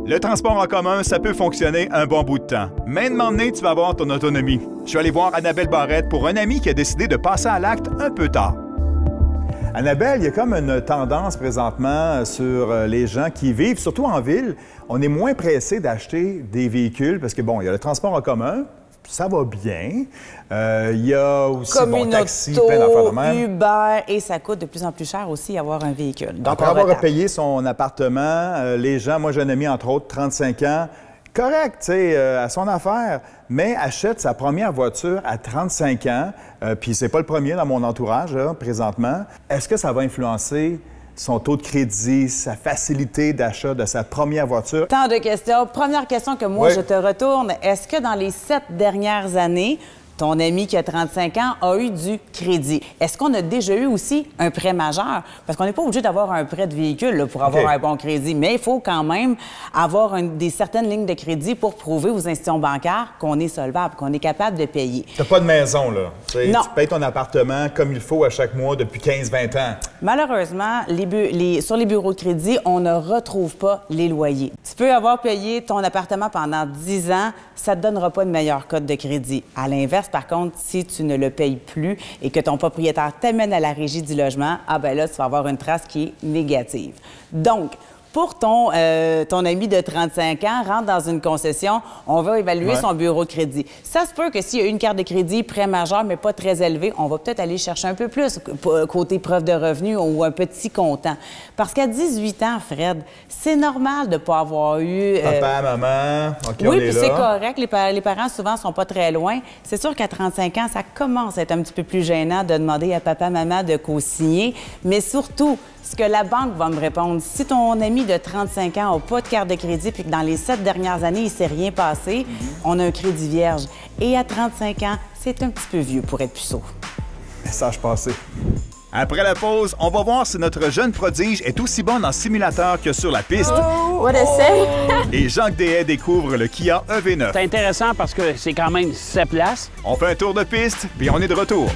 Le transport en commun, ça peut fonctionner un bon bout de temps. Mais de m'emmener, tu vas avoir ton autonomie. Je suis allé voir Annabelle Barrette pour un ami qui a décidé de passer à l'acte un peu tard. Annabelle, il y a comme une tendance présentement sur les gens qui vivent, surtout en ville. On est moins pressé d'acheter des véhicules parce que, bon, il y a le transport en commun, ça va bien. Il y a aussi, bon, taxi, plein d'affaires de même. Uber, et ça coûte de plus en plus cher aussi avoir un véhicule. Donc, après avoir payé son appartement, les gens, moi j'ai un ami entre autres, 35 ans, correct, tu sais, à son affaire, mais achète sa première voiture à 35 ans, puis c'est pas le premier dans mon entourage, là, présentement. Est-ce que ça va influencer son taux de crédit, sa facilité d'achat de sa première voiture? Tant de questions. Première question que moi, je te retourne. Est-ce que dans les 7 dernières années, ton ami qui a 35 ans a eu du crédit? Est-ce qu'on a déjà eu aussi un prêt majeur? Parce qu'on n'est pas obligé d'avoir un prêt de véhicule là, pour avoir un bon crédit, mais il faut quand même avoir des certaines lignes de crédit pour prouver aux institutions bancaires qu'on est solvable, qu'on est capable de payer. T'as pas de maison, là. Non. Tu payes ton appartement comme il faut à chaque mois depuis 15-20 ans. Malheureusement, sur les bureaux de crédit, on ne retrouve pas les loyers. Tu peux avoir payé ton appartement pendant 10 ans, ça ne te donnera pas de meilleure cote de crédit. À l'inverse, par contre, si tu ne le payes plus et que ton propriétaire t'amène à la régie du logement, ah ben là, tu vas avoir une trace qui est négative. Donc, pour ton ami de 35 ans, rentre dans une concession, on va évaluer son bureau de crédit. Ça se peut que s'il y a une carte de crédit prêt majeur, mais pas très élevé, on va peut-être aller chercher un peu plus côté preuve de revenus ou un petit comptant. Parce qu'à 18 ans, Fred, c'est normal de ne pas avoir eu... Papa, maman, OK, oui, puis c'est correct. Les parents, souvent, ne sont pas très loin. C'est sûr qu'à 35 ans, ça commence à être un petit peu plus gênant de demander à papa, maman de co-signer. Mais surtout, ce que la banque va me répondre, si ton ami de 35 ans n'a pas de carte de crédit puis que dans les 7 dernières années, il ne s'est rien passé, on a un crédit vierge. Et à 35 ans, c'est un petit peu vieux pour être puceau. Message passé. Après la pause, on va voir si notre jeune prodige est aussi bon en simulateur que sur la piste. Oh, what a say? Et Jacques Deshaies découvre le Kia EV9. C'est intéressant parce que c'est quand même 7 places. On fait un tour de piste, puis on est de retour.